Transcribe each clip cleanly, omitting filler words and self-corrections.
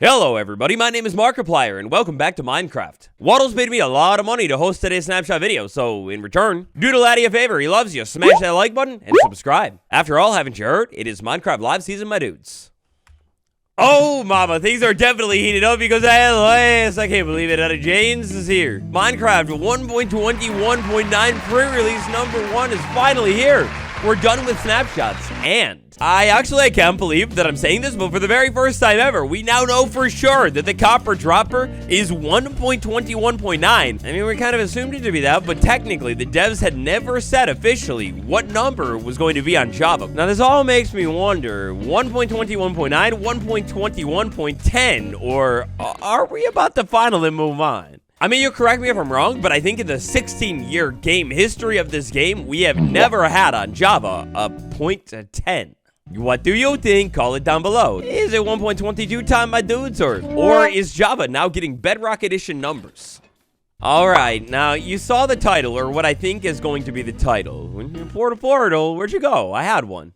Hello everybody, my name is Markiplier and welcome back to Minecraft. Wattles paid me a lot of money to host today's snapshot video, so in return, do the laddie a favor, he loves you, smash that like button and subscribe. After all, haven't you heard? It is Minecraft live season, my dudes. Oh mama, things are definitely heated up because at last, I can't believe it, James is here. Minecraft 1.21.9 pre-release number 1 is finally here. We're done with snapshots, and I can't believe that I'm saying this, but for the very first time ever, we now know for sure that the copper dropper is 1.21.9. I mean, we kind of assumed it to be that, but technically, the devs had never said officially what number was going to be on Java. Now, this all makes me wonder, 1.21.9, 1.21.10, or are we about to finally move on? I mean, you correct me if I'm wrong, but I think in the 16-year game history of this game, we have never had on Java a 0.10. What do you think? Call it down below. Is it 1.22 time, my dudes, or is Java now getting Bedrock Edition numbers? Alright, now you saw the title, or what I think is going to be the title. Portal, where'd you go? I had one.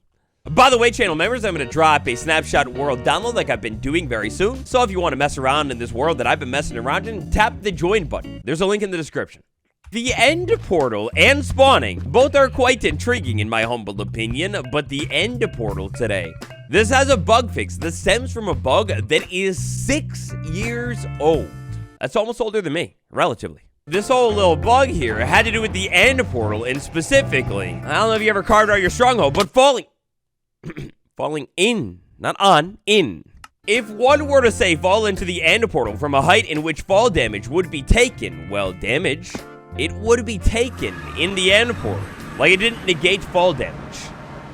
By the way, channel members, I'm going to drop a snapshot world download like I've been doing very soon. So if you want to mess around in this world that I've been messing around in, tap the join button. There's a link in the description. The end portal and spawning, both are quite intriguing in my humble opinion, but the end portal today. This has a bug fix that stems from a bug that is 6 years old. That's almost older than me, relatively. This whole little bug here had to do with the end portal, and specifically, I don't know if you ever carved out your stronghold, but falling in, not on, in. If one were to say fall into the end portal from a height in which fall damage would be taken, well, it would be taken in the end portal, like it didn't negate fall damage.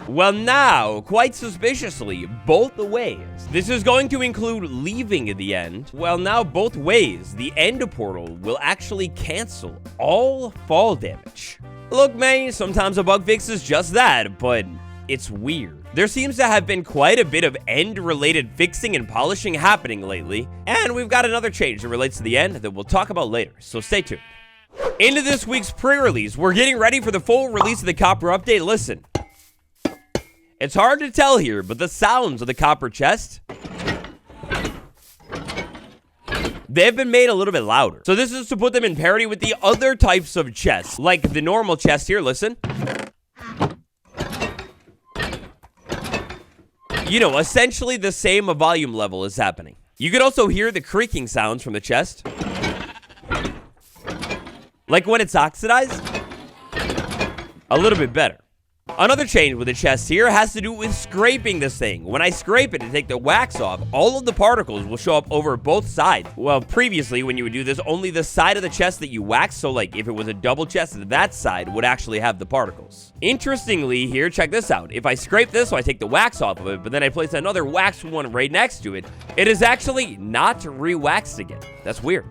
Well now, quite suspiciously, both ways. This is going to include leaving the end. Well now, both ways, the end portal will actually cancel all fall damage. Look man, sometimes a bug fix is just that, but it's weird. There seems to have been quite a bit of end-related fixing and polishing happening lately, and we've got another change that relates to the end that we'll talk about later, so stay tuned. Into this week's pre-release, we're getting ready for the full release of the copper update. Listen, it's hard to tell here, but the sounds of the copper chest, they've been made a little bit louder. So this is to put them in parity with the other types of chests, like the normal chest here, listen. You know, essentially the same volume level is happening. You could also hear the creaking sounds from the chest. Like when it's oxidized. A little bit better. Another change with the chest here has to do with scraping this thing. When I scrape it and take the wax off, all of the particles will show up over both sides. Well, previously, when you would do this, only the side of the chest that you wax, so like if it was a double chest, that side would actually have the particles. Interestingly here, check this out. If I scrape this, so I take the wax off of it, but then I place another waxed one right next to it, it is actually not re-waxed again. That's weird.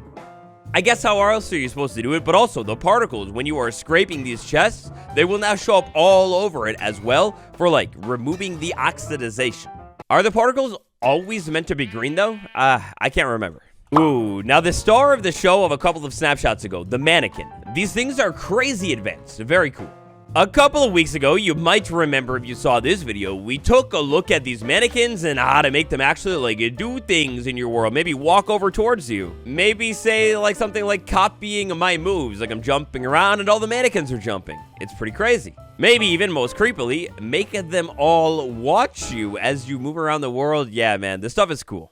I guess how else are you supposed to do it, but also the particles, when you are scraping these chests, they will now show up all over it as well for like removing the oxidization. Are the particles always meant to be green though? I can't remember. Ooh, now the star of the show of a couple of snapshots ago, the mannequin. These things are crazy advanced, very cool. A couple of weeks ago, you might remember if you saw this video, we took a look at these mannequins and how to make them actually like do things in your world. Maybe walk over towards you. Maybe say like something like copying my moves, like I'm jumping around and all the mannequins are jumping. It's pretty crazy. Maybe even most creepily, make them all watch you as you move around the world. Yeah, man, this stuff is cool.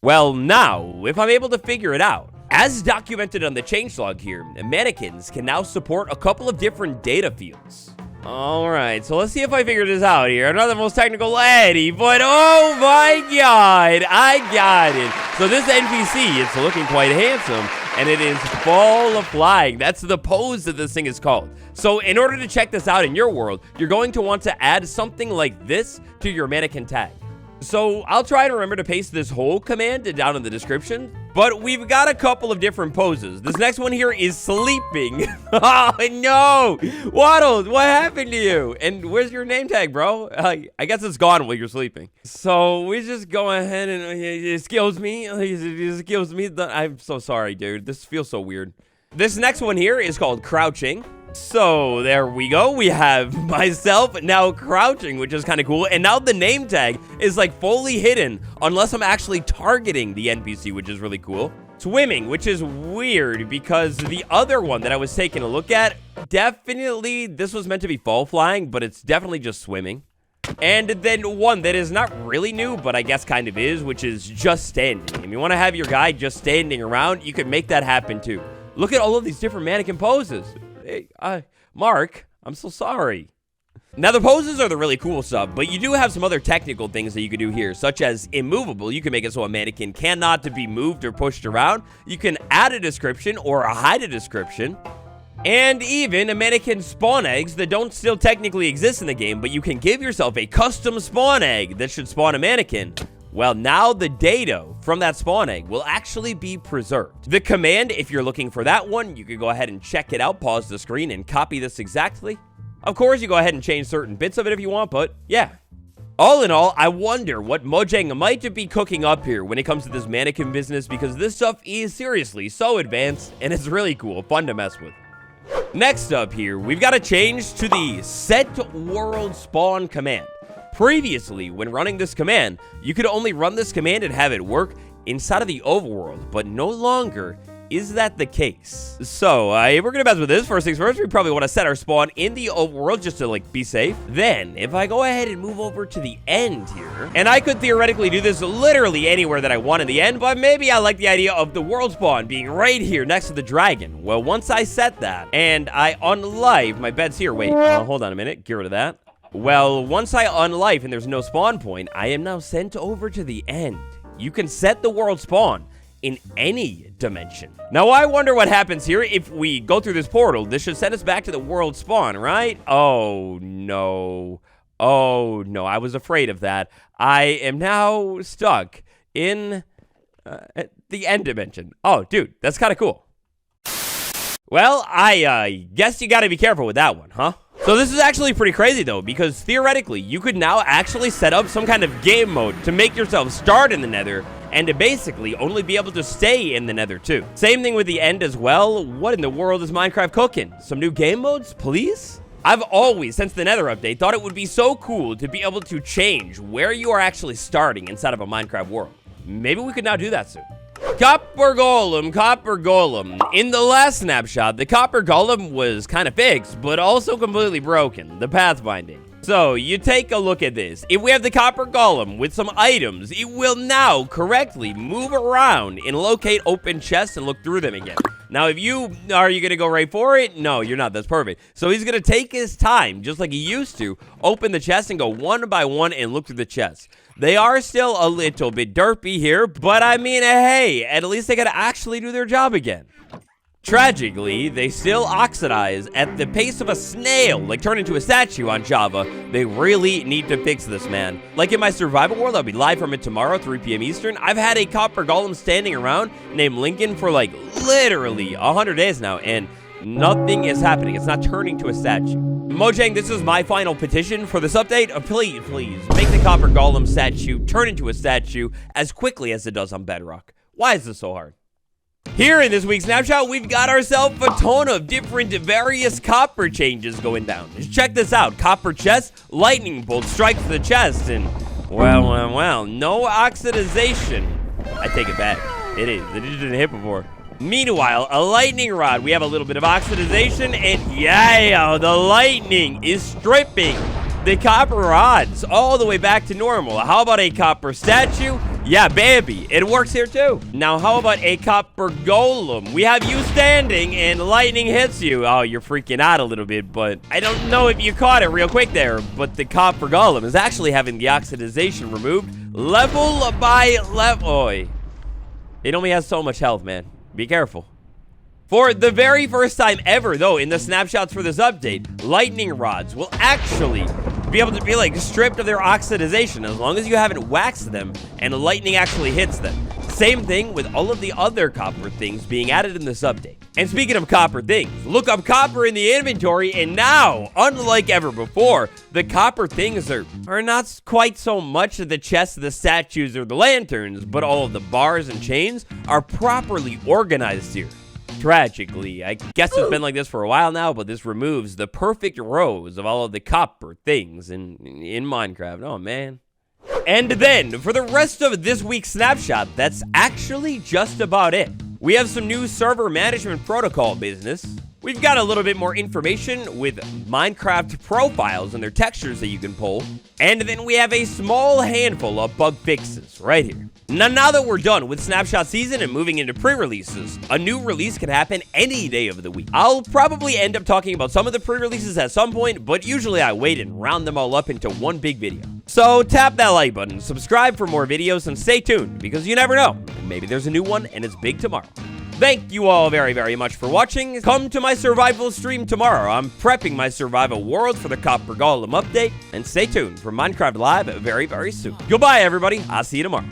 Well, now, if I'm able to figure it out, as documented on the changelog here, mannequins can now support a couple of different data fields. Alright, so let's see if I figure this out here. I'm not the most technical laddie, but oh my god, I got it. So this NPC is looking quite handsome, and it is fall flying. That's the pose that this thing is called. So in order to check this out in your world, you're going to want to add something like this to your mannequin tag. So I'll try to remember to paste this whole command down in the description, but we've got a couple of different poses. This next one here is sleeping. Oh no, Wattles, what happened to you? And where's your name tag, bro? I guess it's gone while you're sleeping. So we just go ahead and excuse me. I'm so sorry, dude. This feels so weird. This next one here is called crouching. So there we go. We have myself now crouching, which is kind of cool. And now the name tag is like fully hidden unless I'm actually targeting the NPC, which is really cool. Swimming, which is weird because the other one that I was taking a look at, definitely this was meant to be fall flying, but it's definitely just swimming. And then one that is not really new, but I guess kind of is, which is just standing. If you want to have your guy just standing around, you can make that happen too. Look at all of these different mannequin poses. Hey, Mark, I'm so sorry. Now, the poses are the really cool stuff, but you do have some other technical things that you can do here, such as immovable. You can make it so a mannequin cannot be moved or pushed around. You can add a description or hide a description. And even a mannequin spawn eggs that don't still technically exist in the game, but you can give yourself a custom spawn egg that should spawn a mannequin. Well, now the data from that spawn egg will actually be preserved. The command, if you're looking for that one, you can go ahead and check it out, pause the screen, and copy this exactly. Of course, you go ahead and change certain bits of it if you want, but yeah. All in all, I wonder what Mojang might be cooking up here when it comes to this mannequin business, because this stuff is seriously so advanced, and it's really cool, fun to mess with. Next up here, we've got to change to the set world spawn command. Previously, when running this command, you could only run this command and have it work inside of the overworld, but no longer is that the case. So, if we're gonna mess with this, first things first, we probably want to set our spawn in the overworld just to, like, be safe. Then, if I go ahead and move over to the end here, and I could theoretically do this literally anywhere that I want in the end, but maybe I like the idea of the world spawn being right here next to the dragon. Well, once I set that, and I unlife, my bed's here. Wait, hold on a minute, get rid of that. Well, once I unlife and there's no spawn point, I am now sent over to the end. You can set the world spawn in any dimension. Now, I wonder what happens here if we go through this portal. This should send us back to the world spawn, right? Oh, no. Oh, no. I was afraid of that. I am now stuck in the end dimension. Oh, dude, that's kind of cool. Well, I guess you got to be careful with that one, huh? So this is actually pretty crazy, though, because theoretically, you could now actually set up some kind of game mode to make yourself start in the nether and to basically only be able to stay in the nether, too. Same thing with the end as well. What in the world is Minecraft cooking? Some new game modes, please? I've always, since the nether update, thought it would be so cool to be able to change where you are actually starting inside of a Minecraft world. Maybe we could now do that soon. Copper Golem, Copper Golem. In the last snapshot, the Copper Golem was kind of fixed, but also completely broken, the path binding. So, you take a look at this. If we have the Copper Golem with some items, it will now correctly move around and locate open chests and look through them again. Now, are you going to go right for it? No, you're not. That's perfect. So, he's going to take his time, just like he used to, open the chest and go one by one and look through the chests. They are still a little bit derpy here, but I mean, hey, at least they got to actually do their job again. Tragically, they still oxidize at the pace of a snail, like turn into a statue on Java. They really need to fix this, man. Like in my survival world, I'll be live from it tomorrow, 3 p.m. Eastern. I've had a Copper Golem standing around named Lincoln for like literally 100 days now, and nothing is happening. It's not turning to a statue. Mojang, this is my final petition for this update. Please, make the Copper Golem statue turn into a statue as quickly as it does on Bedrock. Why is this so hard? Here in this week's snapshot, we've got ourselves a ton of different various copper changes going down. Just check this out. Copper chest, lightning bolt strikes the chest, and well, no oxidization. I take it back. It is. It didn't hit before. Meanwhile, a lightning rod. We have a little bit of oxidization, and yeah, the lightning is stripping the copper rods all the way back to normal. How about a copper statue? Yeah, baby, it works here too. Now, how about a Copper Golem? We have you standing and lightning hits you. Oh, you're freaking out a little bit, but I don't know if you caught it real quick there, but the Copper Golem is actually having the oxidization removed level by level. Oy. It only has so much health, man. Be careful. For the very first time ever, though, in the snapshots for this update, lightning rods will actually be able to be, like, stripped of their oxidization as long as you haven't waxed them and lightning actually hits them. Same thing with all of the other copper things being added in this update. And speaking of copper things, look up copper in the inventory, and now, unlike ever before, the copper things are not quite so much the chests, the statues, or the lanterns, but all of the bars and chains are properly organized here. Tragically, I guess it's been like this for a while now, but this removes the perfect rows of all of the copper things in Minecraft. Oh, man. And then, for the rest of this week's snapshot, that's actually just about it. We have some new server management protocol business. We've got a little bit more information with Minecraft profiles and their textures that you can pull. And then we have a small handful of bug fixes right here. Now that we're done with Snapshot season and moving into pre-releases, a new release can happen any day of the week. I'll probably end up talking about some of the pre-releases at some point, but usually I wait and round them all up into one big video. So tap that like button, subscribe for more videos, and stay tuned, because you never know. Maybe there's a new one and it's big tomorrow. Thank you all very, very much for watching. Come to my survival stream tomorrow. I'm prepping my survival world for the Copper Golem update. And stay tuned for Minecraft Live very, very soon. Goodbye, everybody. I'll see you tomorrow.